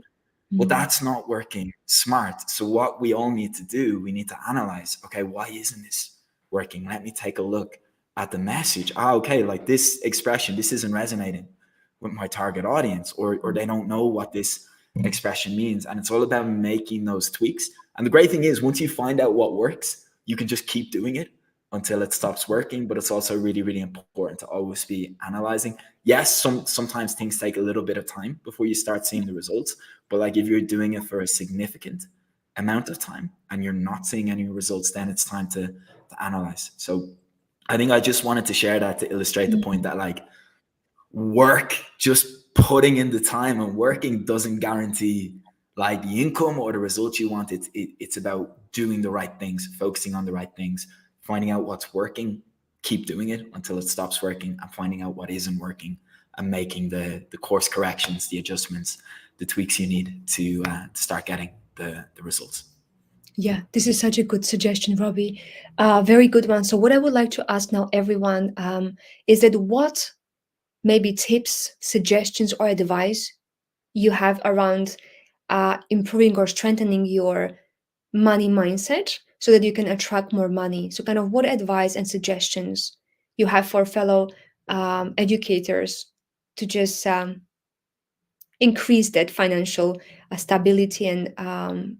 Well, mm, that's not working smart. So what we all need to do, we need to analyze, okay, why isn't this working? Let me take a look at the message. Okay, like this expression, this isn't resonating with my target audience, or they don't know what this expression means. And it's all about making those tweaks. And the great thing is, once you find out what works, you can just keep doing it until it stops working. But it's also really, really important to always be analyzing. Yes, sometimes things take a little bit of time before you start seeing the results. But like if you're doing it for a significant amount of time and you're not seeing any results, then it's time to analyze. So I think I just wanted to share that to illustrate the point mm. that like work, just putting in the time and working doesn't guarantee like the income or the results you want. It's about doing the right things, focusing on the right things, finding out what's working, keep doing it until it stops working, and finding out what isn't working and making the course corrections, the adjustments, the tweaks you need to start getting the results. Yeah, this is such a good suggestion, Robbie. Very good one. So, what I would like to ask now, everyone, is that what maybe tips, suggestions, or advice you have around improving or strengthening your money mindset so that you can attract more money? So, kind of what advice and suggestions you have for fellow educators to just increase that financial stability and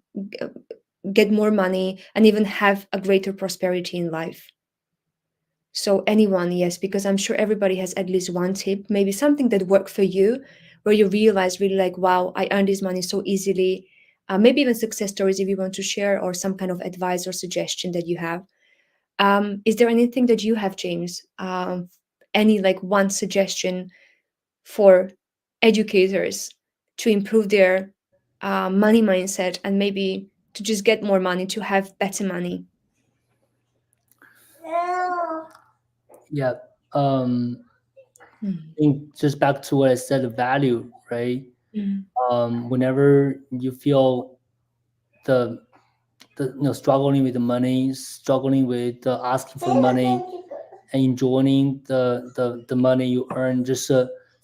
get more money and even have a greater prosperity in life. So anyone, yes, because I'm sure everybody has at least one tip, maybe something that worked for you, where you realize really like, wow, I earned this money so easily. Maybe even success stories if you want to share, or some kind of advice or suggestion that you have. Is there anything that you have, James? Any like one suggestion for educators to improve their money mindset and maybe to just get more money, to have better money? Yeah. Um, Mm. I think just back to what I said, the value, right? Mm. Whenever you feel the struggling with the money, struggling with asking for money, and enjoying the money you earn, just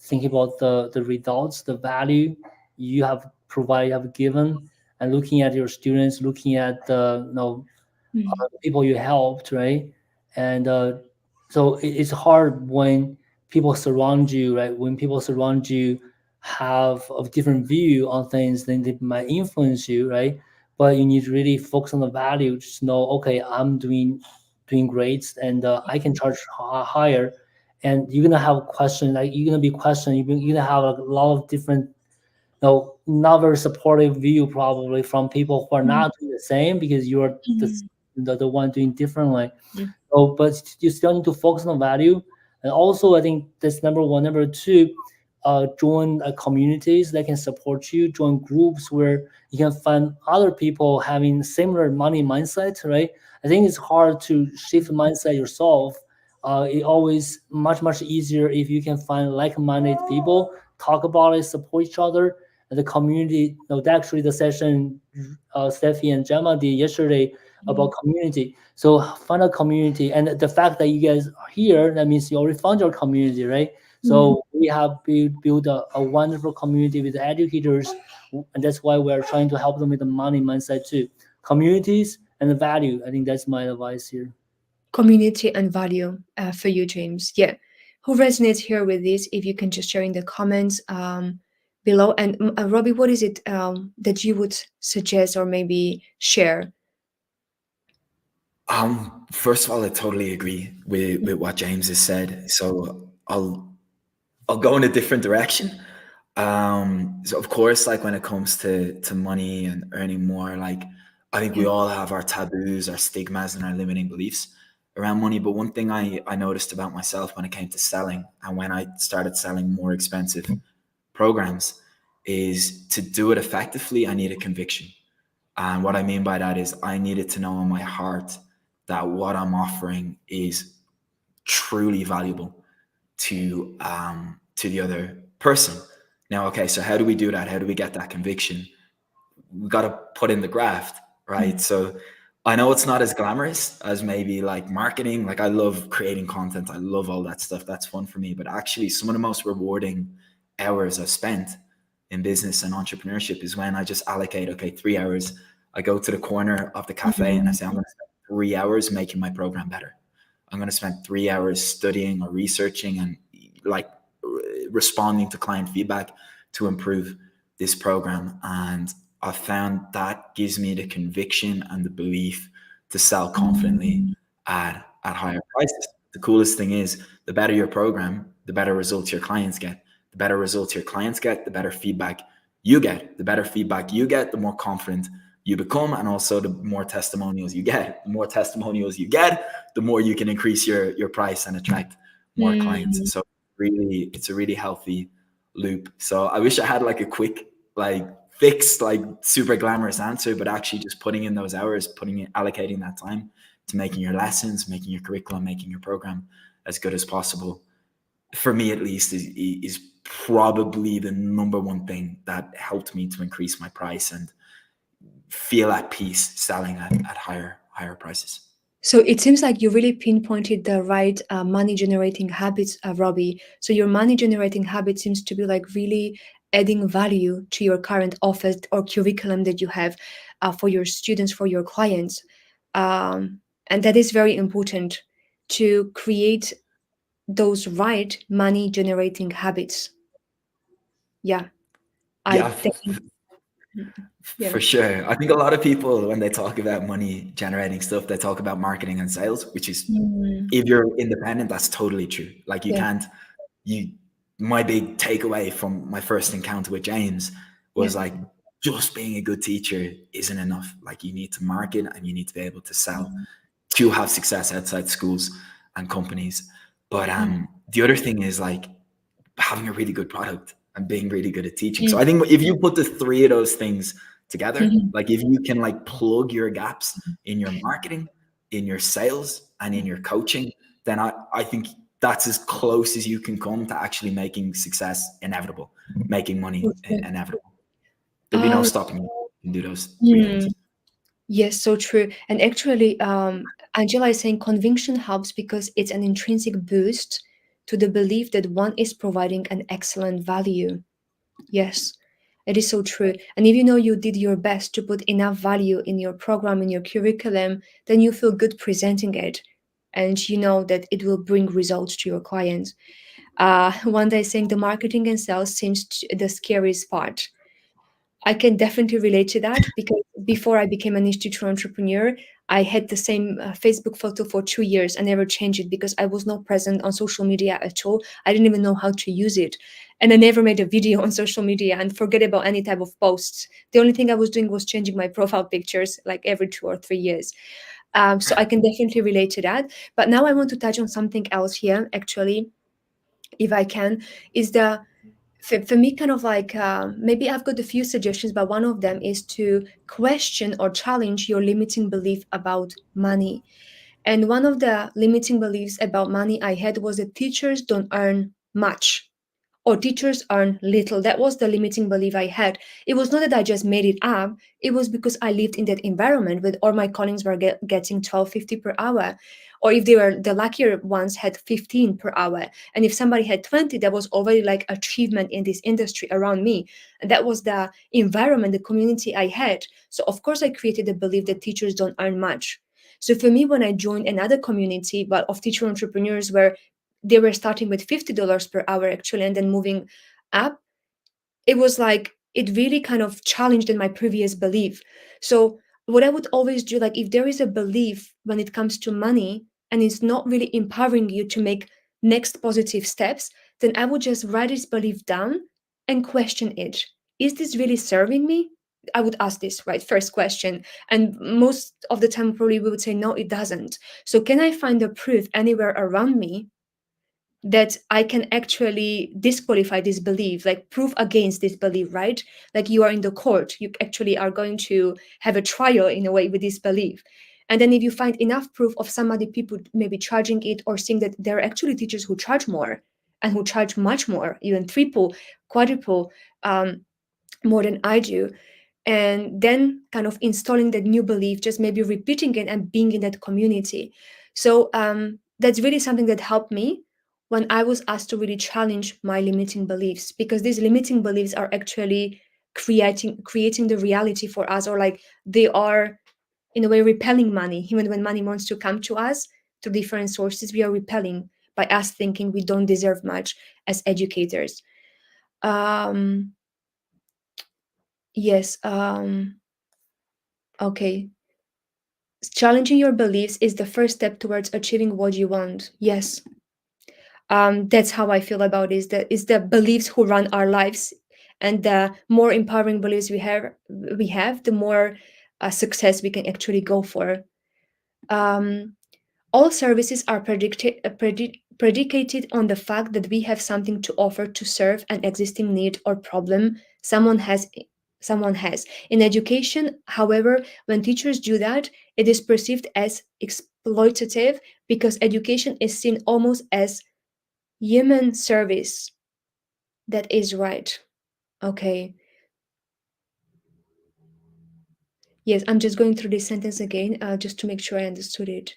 thinking about the results, the value you have provided, have given, and looking at your students, looking at the Mm. people you helped, right? And so it's hard when people surround you, right? When people surround you have a different view on things, then they might influence you, right? But you need to really focus on the value. Just know, okay, I'm doing great, and I can charge higher. And you're gonna have questions, like you're gonna be questioned. You're gonna have a lot of different, not very supportive view probably from people who are Mm. not doing the same because you're Mm. the one doing differently. Mm. So, but you still need to focus on value. And also, I think that's number one. Number two, join communities that can support you. Join groups where you can find other people having similar money mindset. Right. I think it's hard to shift mindset yourself. It always much easier if you can find like-minded people, talk about it, support each other. And the community. Actually, the session Steffi and Gemma did yesterday about Mm. community. So find a community, and the fact that you guys are here, that means you already found your community, right? Mm. So we have built a wonderful community with educators, and that's why we are trying to help them with the money mindset too. Communities and the value. I think that's my advice here. Community and value for you, James. Yeah. Who resonates here with this? If you can just share in the comments below. And Robbie, what is it that you would suggest or maybe share? First of all, I totally agree with what James has said. So I'll go in a different direction. So of course, like when it comes to money and earning more, like I think Yeah. we all have our taboos, our stigmas, and our limiting beliefs around money. But one thing I noticed about myself when it came to selling and when I started selling more expensive programs is to do it effectively, I need a conviction. And what I mean by that is I needed to know in my heart that what I'm offering is truly valuable to the other person. Now, okay, so how do we do that? How do we get that conviction? We got to put in the graft, right? Mm. So I know it's not as glamorous as maybe like marketing. Like I love creating content. I love all that stuff. That's fun for me. But actually some of the most rewarding hours I've spent in business and entrepreneurship is when I just allocate, okay, 3 hours. I go to the corner of the cafe and I Mm. say, I'm going to spend 3 hours making my program better. I'm going to spend 3 hours studying or researching and like responding to client feedback to improve this program. And I found that gives me the conviction and the belief to sell confidently Mm. at higher prices. The coolest thing is the better your program, the better results your clients get. The better results your clients get, the better feedback you get. The better feedback you get, the more confident you become, and also the more testimonials you get. The more testimonials you get, the more you can increase your price and attract more Mm. clients. So really, it's a really healthy loop. So I wish I had like a quick, like fixed, like super glamorous answer, but actually just putting in those hours, allocating that time to making your lessons, making your curriculum, making your program as good as possible. For me, at least, is probably the number one thing that helped me to increase my price and feel at peace selling at higher prices. So it seems like you really pinpointed the right money generating habits, Robbie. So your money generating habit seems to be like really adding value to your current offer or curriculum that you have for your students, for your clients. And that is very important to create those right money generating habits. Yeah, I Yeah, definitely, yeah, for sure. I think a lot of people, when they talk about money generating stuff, they talk about marketing and sales, which is, mm, if you're independent, that's totally true. Like you yeah, can't, you, my big takeaway from my first encounter with James yeah, was like, just being a good teacher isn't enough. Like you need to market and you need to be able to sell to have success outside schools and companies. But mm, the other thing is like having a really good product and being really good at teaching. So mm, I think if you put the three of those things together, mm, like if you can like plug your gaps in your marketing, in your sales, and in your coaching, then I think that's as close as you can come to actually making success inevitable, making money Okay. inevitable. There'll be no Um, stopping you. You can do those three hmm. things. Yes, so true. And actually, Angela is saying conviction helps because it's an intrinsic boost to the belief that one is providing an excellent value. Yes, it is so true. And if you know you did your best to put enough value in your program, in your curriculum, then you feel good presenting it. And you know that it will bring results to your clients. One day saying the marketing and sales seems the scariest part. I can definitely relate to that because before I became an institutional entrepreneur, I had the same Facebook photo for 2 years. I never changed it because I was not present on social media at all. I didn't even know how to use it. And I never made a video on social media and forget about any type of posts. The only thing I was doing was changing my profile pictures like every 2 or 3 years. So I can definitely relate to that. But now I want to touch on something else here, actually, if I can, is the for me kind of like maybe I've got a few suggestions, but one of them is to question or challenge your limiting belief about money. And one of the limiting beliefs about money I had was that teachers don't earn much or teachers earn little. That was the limiting belief I had. It was not that I just made it up. It was because I lived in that environment with all my colleagues were getting 12.50 per hour. Or if they were the luckier ones had 15 per hour. And if somebody had 20, that was already like achievement in this industry around me. And that was the environment, the community I had. So of course I created the belief that teachers don't earn much. So for me, when I joined another community, but of teacher entrepreneurs where they were starting with $50 per hour actually and then moving up, it was like it really kind of challenged in my previous belief. So what I would always do, like if there is a belief when it comes to money and it's not really empowering you to make next positive steps, then I would just write this belief down and question it. Is this really serving me? I would ask this, right? First question. And most of the time probably we would say no, it doesn't. So can I find the proof anywhere around me that I can actually disqualify this belief, like proof against this belief, right? Like you are in the court, you actually are going to have a trial in a way with this belief. And then if you find enough proof of some other people maybe charging it or seeing that there are actually teachers who charge more and who charge much more, even triple, quadruple more than I do, and then kind of installing that new belief, just maybe repeating it and being in that community. So that's really something that helped me when I was asked to really challenge my limiting beliefs, because these limiting beliefs are actually creating the reality for us, or like they are in a way repelling money. Even when money wants to come to us through different sources, we are repelling by us thinking we don't deserve much as educators. um yes. Okay. Challenging your beliefs is the first step towards achieving what you want. Yes. That's how I feel about it. Is the beliefs who run our lives, and the more empowering beliefs we have, the more success we can actually go for. Um, all services are predicated on the fact that we have something to offer to serve an existing need or problem someone has. In education, however, when teachers do that, it is perceived as exploitative because education is seen almost as human service. That is right. Okay. Yes, I'm just going through this sentence again, just to make sure I understood it.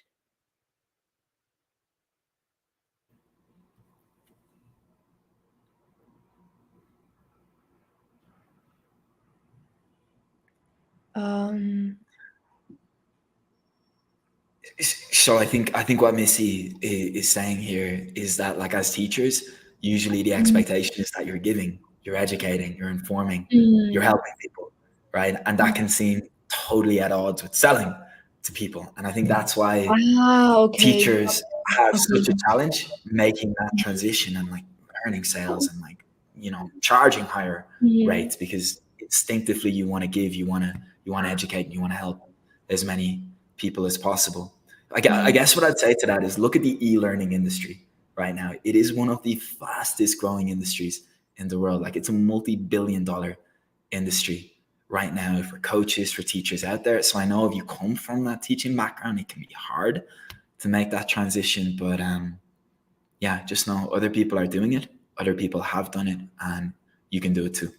Um, So I think what Missy is saying here is that, like, as teachers, usually the mm, expectation is that you're giving, you're educating, you're informing, you're mm, helping people, right? And that can seem totally at odds with selling to people. And I think that's why okay. teachers have Okay. such a challenge making that transition and, like, earning sales and, like, charging higher Mm, rates, because instinctively you want to give, you want to educate, and you want to help as many people as possible. I mm, guess what I'd say to that is look at the e-learning industry right now. It is one of the fastest growing industries in the world. Like, it's a multi-billion-dollar industry right now for coaches, for teachers out there. So I know if you come from that teaching background, it can be hard to make that transition. But yeah, just know other people are doing it, other people have done it, and you can do it too.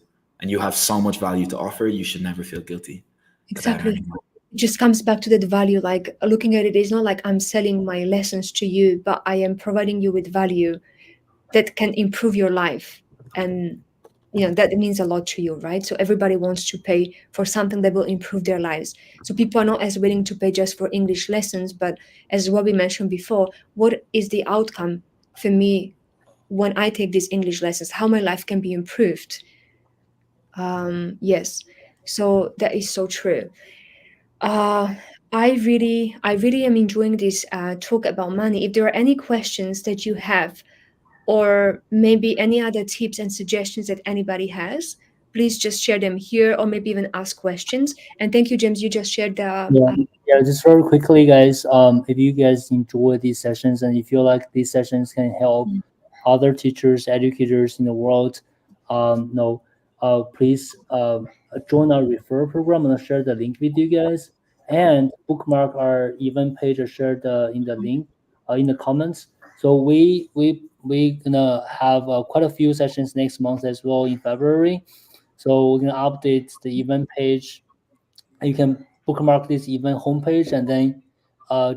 And you have so much value to offer. You should never feel guilty about Exactly. earning money. It just comes back to that value. Like looking at it is not like I'm selling my lessons to you, but I am providing you with value that can improve your life. And that means a lot to you, right? So everybody wants to pay for something that will improve their lives. So people are not as willing to pay just for English lessons, but as what we mentioned before, what is the outcome for me when I take these English lessons, how my life can be improved. Yes, so that is so true. uh I really am enjoying this talk about money. If there are any questions that you have, or maybe any other tips and suggestions that anybody has, please just share them here, or maybe even ask questions. And thank you, James, you just shared the Yeah, yeah. Just very quickly, guys. If you guys enjoy these sessions and you feel like these sessions can help other teachers, educators in the world, no, please join our referral program. I'm gonna share the link with you guys and bookmark our event page or share the in the link in the comments. So we gonna have quite a few sessions next month as well in February. So we're gonna update the event page. You can bookmark this event homepage and then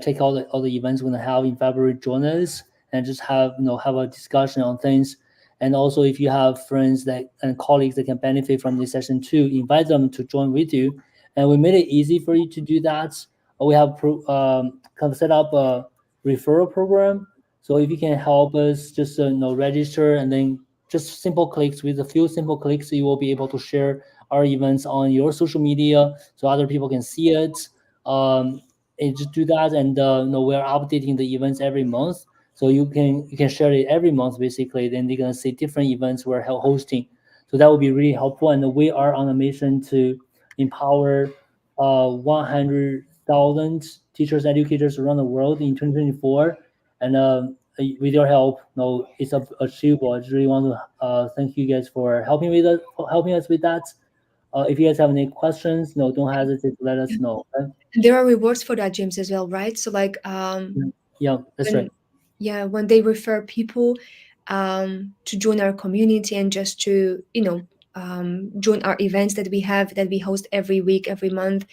check out all the events we're gonna have in February. Join us and just have a discussion on things. And also, if you have friends that and colleagues that can benefit from this session too, invite them to join with you. And we made it easy for you to do that. We have kind of set up a referral program. So if you can help us, just register and then just simple clicks. With a few simple clicks, you will be able to share our events on your social media so other people can see it. And just do that, and we're updating the events every month, so you can share it every month basically. Then they're gonna see different events we're hosting, so that would be really helpful. And we are on a mission to empower 100,000 teachers, educators around the world in 2024, and with your help, it's achievable. I just really want to thank you guys for helping us with that. If you guys have any questions, no, don't hesitate to let us know. Okay? there are rewards for that, James, as well, right? So like Yeah, that's when right. yeah, when they refer people to join our community and just to join our events that we host every week, every month,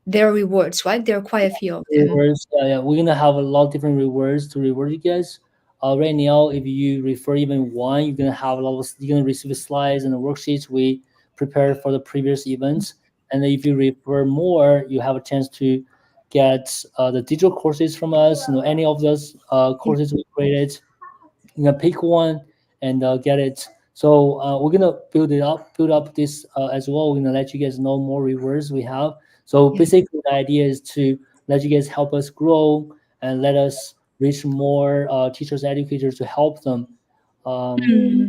there are rewards, right? There are quite a few of them. Rewards, yeah, we're gonna have a lot of different rewards to reward you guys. Right now, if you refer even one, you're gonna receive slides and the worksheets we prepared for the previous events. And then if you refer more, you have a chance to get the digital courses from us. Any of those Yeah. courses we created, you can pick one and get it. So we're gonna build up this as well. We're gonna let you guys know more rewards we have. So Yeah. basically, the idea is to let you guys help us grow and let us reach more teachers, educators to help them. Um, Mhm.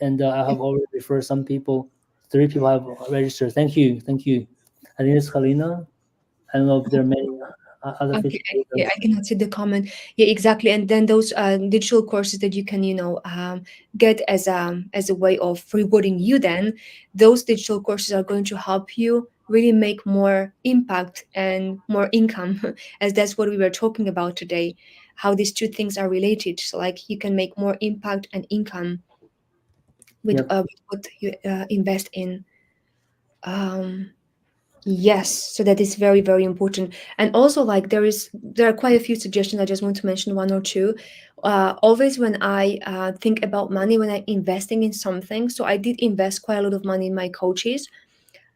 and I have already referred some people. 3 people have registered. Thank you. I think it's Kalina. I don't know if there are many other Okay, features. yeah, I cannot see the comment. Yeah, exactly. And then those digital courses that you can, get as a way of rewarding you. Then those digital courses are going to help you really make more impact and more income, as that's what we were talking about today. How these two things are related. So, like, you can make more impact and income Yep. with what you invest in. Um, Yes, so that is very, very important. And also, like, there are quite a few suggestions. I just want to mention one or two. Always when I think about money, when I'm investing in something, so I did invest quite a lot of money in my coaches.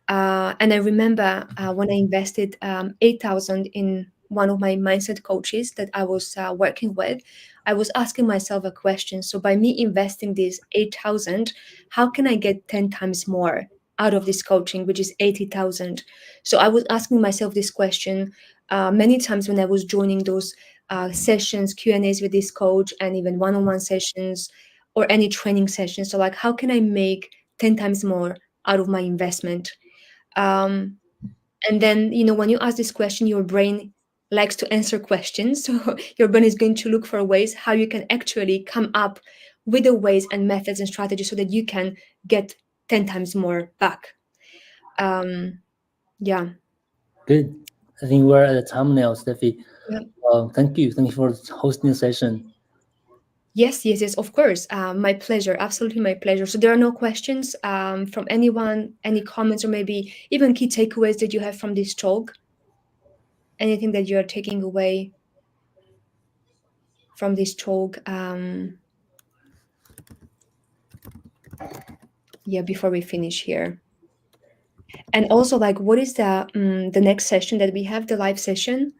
And I remember when I invested 8,000 in one of my mindset coaches that I was working with, I was asking myself a question. So by me investing this 8,000, how can I get 10 times more out of this coaching, which is 80,000? So I was asking myself this question many times when I was joining those sessions, Q&As with this coach, and even one-on-one sessions or any training sessions. So like, how can I make 10 times more out of my investment? um, and then when you ask this question, your brain likes to answer questions, so your brain is going to look for ways how you can actually come up with the ways and methods and strategies so that you can get 10 times more back. um, yeah. Good. I think we're at the time now, Steffi. Yeah. Thank you. Thank you for hosting the session. Yes, yes, yes, of course. My pleasure, absolutely my pleasure. So there are no questions from anyone, any comments, or maybe even key takeaways that you have from this talk? Anything that you are taking away from this talk? Yeah, before we finish here. And also, like, what is the next session that we have, the live session?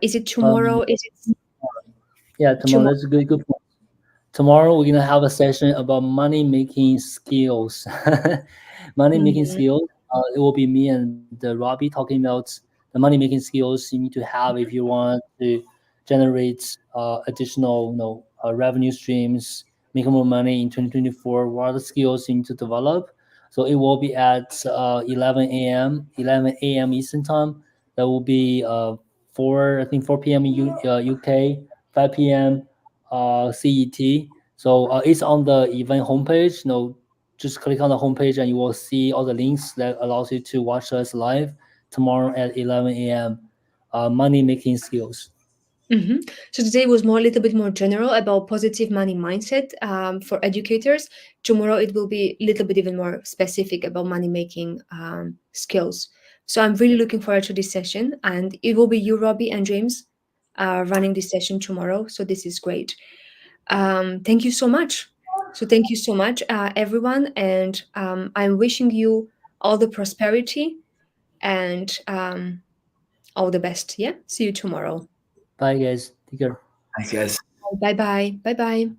Is it tomorrow? Um, Is it yeah, tomorrow. tomorrow? That's a good point. Tomorrow we're gonna have a session about money making skills. Money making Mhm. skills. It will be me and Robbie talking about the money making skills you need to have if you want to generate additional, revenue streams, make more money in 2024. What are the skills you need to develop? So it will be at 11 a.m. 11 a.m. Eastern time. That will be 4 p.m. UK, 5 p.m. CET. So it's on the event homepage. Just click on the homepage and you will see all the links that allows you to watch us live tomorrow at 11 a.m. Money making skills. Mhm. So today was more a little bit more general about positive money mindset for educators. Tomorrow it will be a little bit even more specific about money making skills. So I'm really looking forward to this session, and it will be you, Robbie, and James running this session tomorrow. So this is great. Thank you so much. So thank you so much, everyone, and I'm wishing you all the prosperity and all the best. Yeah. See you tomorrow. Bye, guys. Take care. Thanks, guys. Bye bye. Bye bye.